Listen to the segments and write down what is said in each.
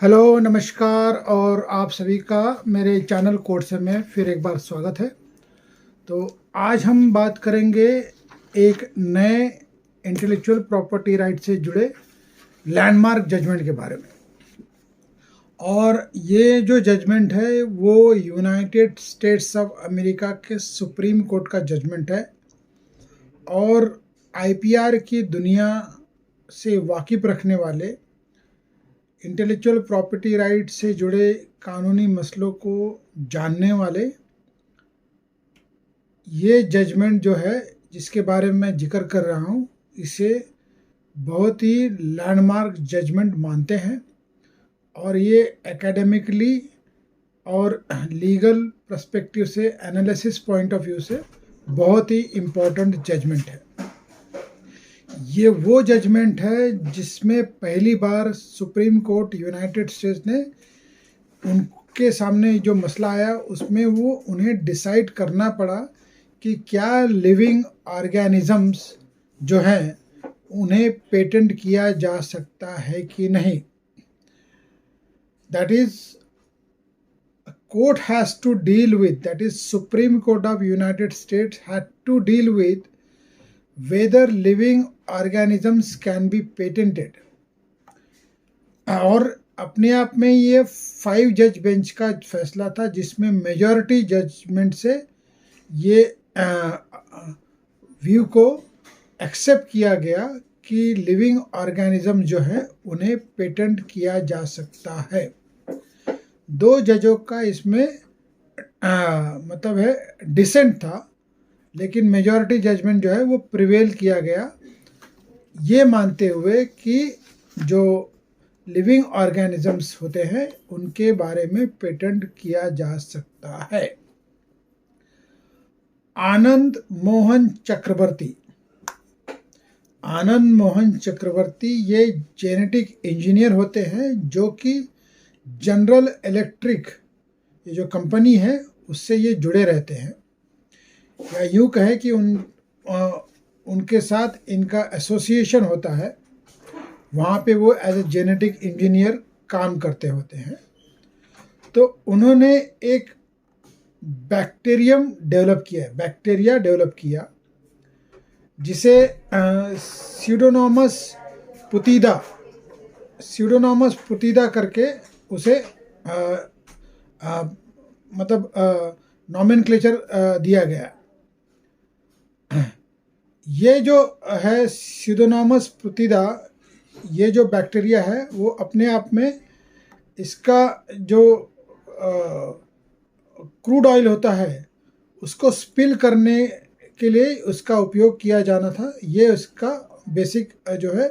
Hello, नमस्कार और आप सभी का मेरे चैनल कोर्स में फिर एक बार स्वागत है। तो आज हम बात करेंगे एक नए इंटेलेक्चुअल प्रॉपर्टी राइट से जुड़े लैंडमार्क जजमेंट के बारे में। और ये जो जजमेंट है वो यूनाइटेड स्टेट्स ऑफ अमेरिका के सुप्रीम कोर्ट का जजमेंट है और आईपीआर की दुनिया से वाकिफ़ रखने वाले इंटेलेक्चुअल प्रॉपर्टी राइट से जुड़े कानूनी मसलों को जानने वाले ये जजमेंट जो है जिसके बारे में मैं जिक्र कर रहा हूँ, इसे बहुत ही लैंडमार्क जजमेंट मानते हैं और ये एकेडमिकली और लीगल पर्सपेक्टिव से, एनालिसिस पॉइंट ऑफ व्यू से बहुत ही इम्पोर्टेंट जजमेंट है। ये वो जजमेंट है जिसमें पहली बार सुप्रीम कोर्ट यूनाइटेड स्टेट्स ने उनके सामने जो मसला आया उसमें वो उन्हें डिसाइड करना पड़ा कि क्या लिविंग ऑर्गेनिजम्स जो हैं उन्हें पेटेंट किया जा सकता है कि नहीं। That is court has to deal with, that is supreme court of United States had to deal with whether living organisms can be patented। और अपने आप में ये 5 जज बेंच का फैसला था जिसमें मेजॉरिटी जजमेंट से ये व्यू को एक्सेप्ट किया गया कि लिविंग ऑर्गेनिज्म जो है उन्हें पेटेंट किया जा सकता है। 2 जजों का इसमें मतलब है डिसेंट था, लेकिन मेजॉरिटी जजमेंट जो है वो प्रिवेल किया गया, ये मानते हुए कि जो लिविंग ऑर्गेनिजम्स होते हैं उनके बारे में पेटेंट किया जा सकता है। आनंद मोहन चक्रवर्ती ये जेनेटिक इंजीनियर होते हैं जो कि जनरल इलेक्ट्रिक ये जो कंपनी है उससे ये जुड़े रहते हैं, या यूँ कहें कि उनके साथ इनका एसोसिएशन होता है, वहाँ पे वो एज ए जेनेटिक इंजीनियर काम करते होते हैं। तो उन्होंने एक बैक्टीरिया डेवलप किया जिसे स्यूडोनोमस पुतिदा करके उसे मतलब नॉमेनक्लेचर दिया गया। ये जो है स्यूडोनोमस पुतिदा, ये जो बैक्टीरिया है वो अपने आप में इसका जो क्रूड ऑयल होता है उसको स्पिल करने के लिए उसका उपयोग किया जाना था। ये उसका बेसिक जो है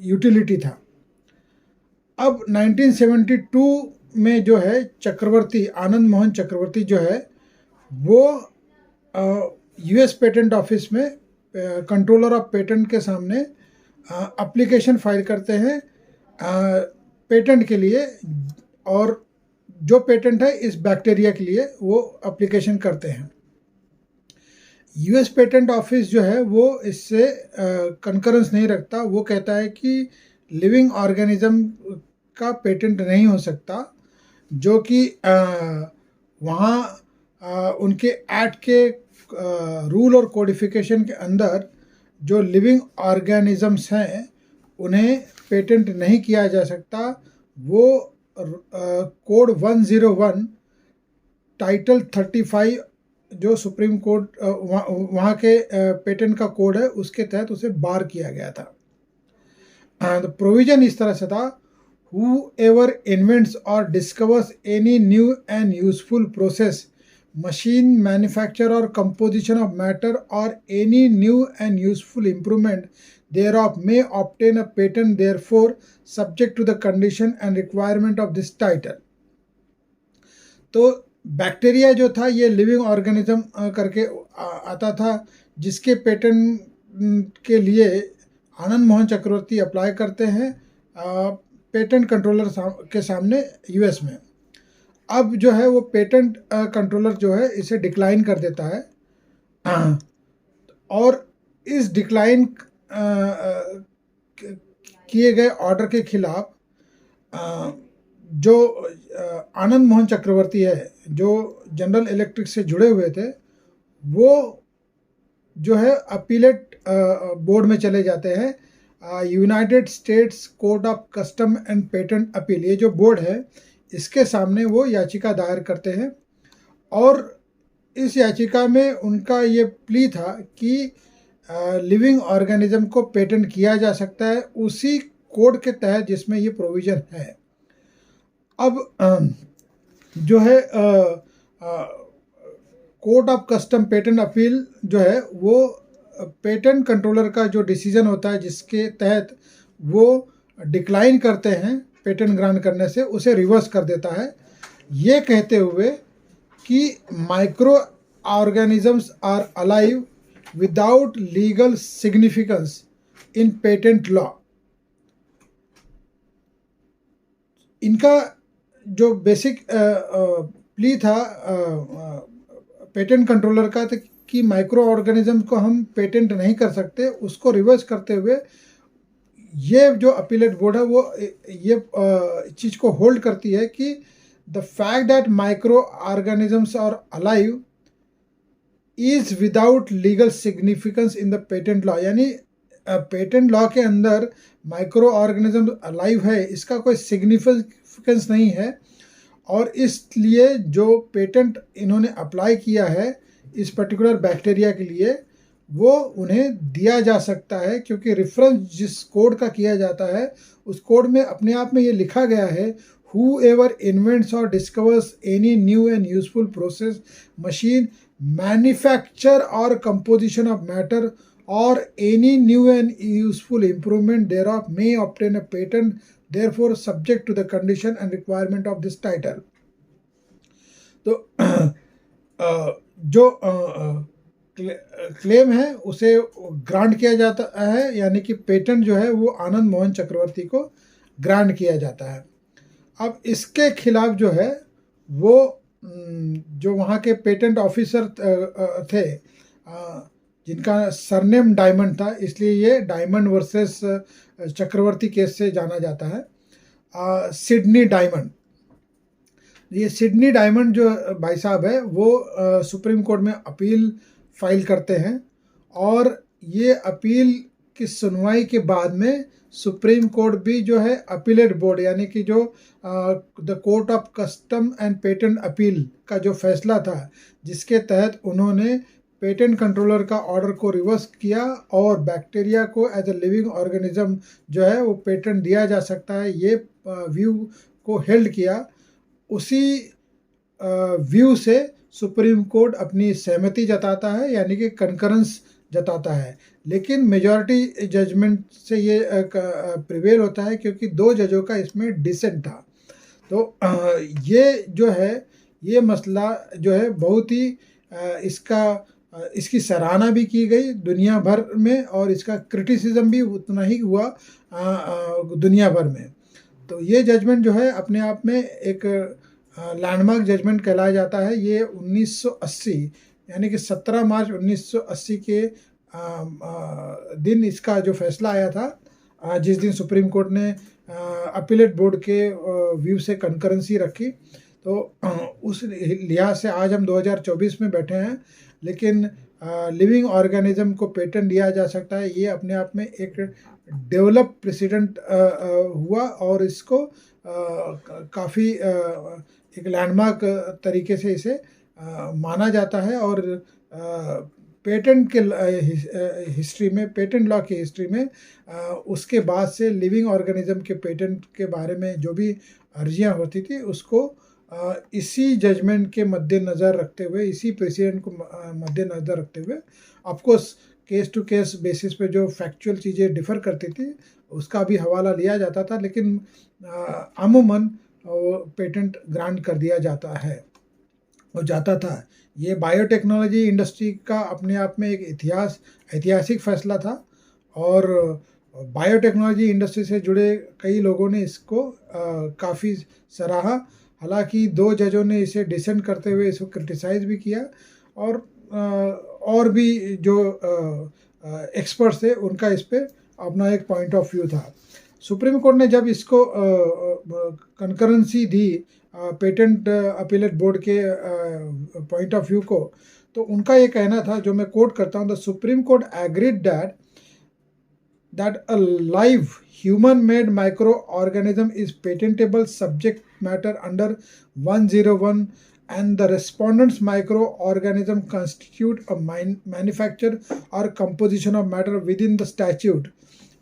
यूटिलिटी था। अब 1972 में जो है आनंद मोहन चक्रवर्ती जो है वो यूएस पेटेंट ऑफिस में कंट्रोलर ऑफ पेटेंट के सामने एप्लीकेशन फाइल करते हैं पेटेंट के लिए, और जो पेटेंट है इस बैक्टीरिया के लिए वो एप्लीकेशन करते हैं। यूएस पेटेंट ऑफिस जो है वो इससे कंकरेंस नहीं रखता, वो कहता है कि लिविंग ऑर्गेनिज्म का पेटेंट नहीं हो सकता, जो कि वहाँ उनके एक्ट के रूल और कोडिफिकेशन के अंदर जो लिविंग ऑर्गेनिजम्स हैं उन्हें पेटेंट नहीं किया जा सकता। वो कोड 101 टाइटल 35 जो सुप्रीम कोर्ट वहाँ के पेटेंट का कोड है उसके तहत उसे बार किया गया था। प्रोविजन इस तरह से था, whoever invents or discovers any new and useful process, machine, manufacture or composition of matter or any new and useful improvement thereof may obtain a patent, therefore subject to the condition and requirement of this title। तो bacteria जो था ये living organism करके आता था, जिसके patent के लिए आनंद मोहन चक्रवर्ती अप्लाई करते हैं पेटेंट कंट्रोलर के सामने यूएस में। अब जो है वो पेटेंट कंट्रोलर जो है इसे डिक्लाइन कर देता है, और इस डिक्लाइन किए गए ऑर्डर के खिलाफ जो आनंद मोहन चक्रवर्ती है, जो जनरल इलेक्ट्रिक से जुड़े हुए थे, वो जो है अपीलेट बोर्ड में चले जाते हैं। United states court of custom and patent appeal, ये जो बोर्ड है, इसके सामने वो याचिका दायर करते हैं। और इस याचिका में उनका ये प्ली था कि लिविंग ऑर्गेनिज्म को पेटेंट किया जा सकता है उसी कोड के तहत जिसमें ये प्रोविज़न है। अब जो है court of custom patent appeal जो है वो पेटेंट कंट्रोलर का जो डिसीजन होता है जिसके तहत वो डिक्लाइन करते हैं पेटेंट ग्रांट करने से, उसे रिवर्स कर देता है, ये कहते हुए कि microorganisms are alive without legal significance in patent law. इनका जो बेसिक प्ली था पेटेंट कंट्रोलर का था कि माइक्रो ऑर्गेनिज्म को हम पेटेंट नहीं कर सकते, उसको रिवर्स करते हुए ये जो अपीलेट बोर्ड है वो ये चीज़ को होल्ड करती है कि the fact that microorganisms are alive is without legal significance in the patent law, यानी पेटेंट लॉ के अंदर माइक्रो ऑर्गेनिज्म अलाइव है इसका कोई सिग्निफिकेंस नहीं है, और इसलिए जो पेटेंट इन्होंने अप्लाई किया है इस पर्टिकुलर बैक्टीरिया के लिए वो उन्हें दिया जा सकता है, क्योंकि रेफरेंस जिस कोड का किया जाता है उस कोड में अपने आप में ये लिखा गया है, whoever invents or discovers any new and useful process, machine, manufacture or composition of matter or any new and useful improvement thereof may obtain a patent, therefore subject to the condition and requirement of this title। तो जो claim है उसे grant किया जाता है, यानी कि patent जो है वो आनंद मोहन चक्रवर्ती को ग्रांट किया जाता है। अब इसके खिलाफ जो है वो जो वहाँ के पेटेंट ऑफिसर थे जिनका सरनेम डायमंड था, इसलिए ये डायमंड वर्सेस चक्रवर्ती केस से जाना जाता है। सिडनी डायमंड, ये सिडनी डायमंड जो भाई साहब है वो सुप्रीम कोर्ट में अपील फाइल करते हैं, और ये अपील की सुनवाई के बाद में सुप्रीम कोर्ट भी जो है अपीलेट बोर्ड, यानी कि जो the court of custom and patent appeal का जो फैसला था जिसके तहत उन्होंने पेटेंट कंट्रोलर का ऑर्डर को रिवर्स किया और बैक्टीरिया को एज ए लिविंग ऑर्गेनिज्म जो है वो पेटेंट दिया जा सकता है, ये व्यू को हेल्ड किया। उसी व्यू से सुप्रीम कोर्ट अपनी सहमति जताता है, यानी कि कंकरेंस जताता है, लेकिन मेजॉरिटी जजमेंट से ये प्रिवेल होता है क्योंकि 2 जजों का इसमें डिसेंट था। तो ये जो है ये मसला जो है बहुत ही इसकी सराहना भी की गई दुनिया भर में, और इसका क्रिटिसिज्म भी उतना ही हुआ दुनिया भर में। तो ये जजमेंट जो है अपने आप में एक लैंडमार्क जजमेंट कहलाया जाता है। ये 1980 यानी कि 17 मार्च 1980 के दिन इसका जो फैसला आया था, जिस दिन सुप्रीम कोर्ट ने अपीलेट बोर्ड के व्यू से कंकरेंसी रखी। तो उस लिहाज से आज हम 2024 में बैठे हैं, लेकिन लिविंग ऑर्गेनिज्म को पेटेंट दिया जा सकता है, ये अपने आप में एक डेवलप प्रेसिडेंट हुआ, और इसको काफ़ी एक लैंडमार्क तरीके से इसे माना जाता है। और पेटेंट के हिस्ट्री में, पेटेंट लॉ की हिस्ट्री में उसके बाद से लिविंग ऑर्गेनिज्म के पेटेंट के बारे में जो भी अर्जियां होती थी उसको इसी जजमेंट के मद्देनज़र रखते हुए, इसी प्रेसिडेंट को मद्देनज़र रखते हुए, of course case to case basis पे जो फैक्चुअल चीज़ें डिफ़र करती थी उसका भी हवाला लिया जाता था, लेकिन अमूमन पेटेंट ग्रांट कर दिया जाता है और जाता था। ये बायोटेक्नोलॉजी इंडस्ट्री का अपने आप में एक ऐतिहासिक फैसला था, और बायोटेक्नोलॉजी इंडस्ट्री से जुड़े कई लोगों ने इसको काफ़ी सराहा। हालांकि 2 जजों ने इसे डिसेंट करते हुए इसको क्रिटिसाइज़ भी किया, और भी जो एक्सपर्ट्स थे उनका इस पर अपना एक पॉइंट ऑफ व्यू था। सुप्रीम कोर्ट ने जब इसको कंकरेंसी दी पेटेंट अपीलेट बोर्ड के पॉइंट ऑफ व्यू को, तो उनका ये कहना था, जो मैं कोट करता हूँ, the supreme court agreed that a live human-made microorganism is patentable subject matter under 101 and the respondent's microorganism constitute a manufacture or composition of matter within the statute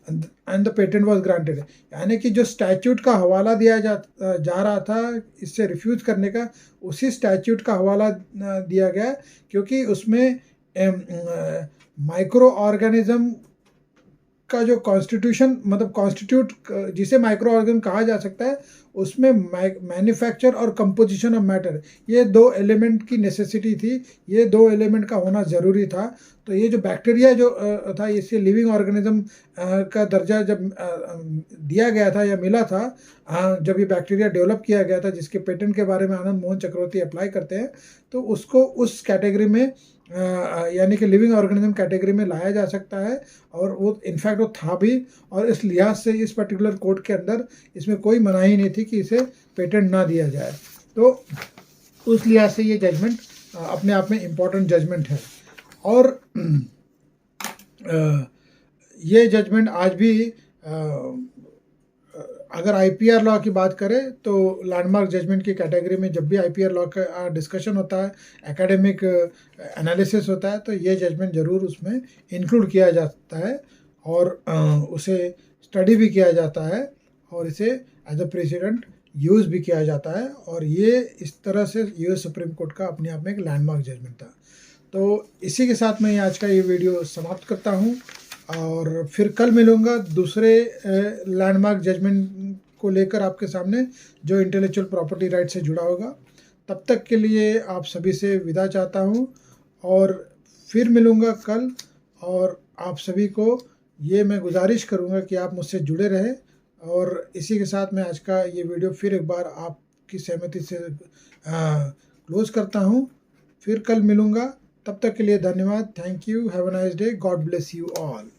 and the patent was granted. यानी कि जो statute का हवाला दिया जा रहा था इससे रिफ्यूज करने का, उसी स्टैच्यूट का हवाला दिया गया, क्योंकि उसमें माइक्रो ऑर्गेनिज्म का जो कॉन्स्टिट्यूशन, मतलब कॉन्स्टिट्यूट जिसे माइक्रो ऑर्गेनिज्म कहा जा सकता है, उसमें मैन्युफैक्चर और कंपोजिशन ऑफ मैटर, ये दो एलिमेंट की नेसेसिटी थी, ये दो एलिमेंट का होना ज़रूरी था। तो ये जो बैक्टीरिया जो था, इसे लिविंग ऑर्गेनिज्म का दर्जा जब दिया गया था या मिला था, जब ये बैक्टीरिया डेवलप किया गया था, जिसके पेटेंट के बारे में आनंद मोहन चक्रवर्ती अप्लाई करते हैं, तो उसको उस कैटेगरी में यानी कि लिविंग ऑर्गेनिज्म कैटेगरी में लाया जा सकता है, और वो इनफैक्ट वो था भी, और इस लिहाज से इस पर्टिकुलर कोड के अंदर इसमें कोई मनाही नहीं थी कि इसे पेटेंट ना दिया जाए। तो उस लिहाज से ये जजमेंट अपने आप में इम्पॉर्टेंट जजमेंट है। और ये जजमेंट आज भी अगर आईपीआर लॉ की बात करें तो लैंडमार्क जजमेंट की कैटेगरी में जब भी आईपीआर लॉ का डिस्कशन होता है, एकेडमिक एनालिसिस होता है, तो ये जजमेंट ज़रूर उसमें इंक्लूड किया जाता है और उसे स्टडी भी किया जाता है और इसे एज अ प्रेसिडेंट यूज़ भी किया जाता है। और ये इस तरह से यूएस सुप्रीम कोर्ट का अपने आप में एक लैंडमार्क जजमेंट था। तो इसी के साथ मैं आज का ये वीडियो समाप्त करता हूँ और फिर कल मिलूँगा दूसरे लैंडमार्क जजमेंट को लेकर आपके सामने, जो इंटेलेक्चुअल प्रॉपर्टी राइट से जुड़ा होगा। तब तक के लिए आप सभी से विदा चाहता हूँ और फिर मिलूँगा कल। और आप सभी को ये मैं गुजारिश करूँगा कि आप मुझसे जुड़े रहें। और इसी के साथ मैं आज का ये वीडियो फिर एक बार आपकी सहमति से क्लोज करता हूँ। फिर कल मिलूँगा, तब तक के लिए धन्यवाद। Thank you, have a nice day, God bless you all.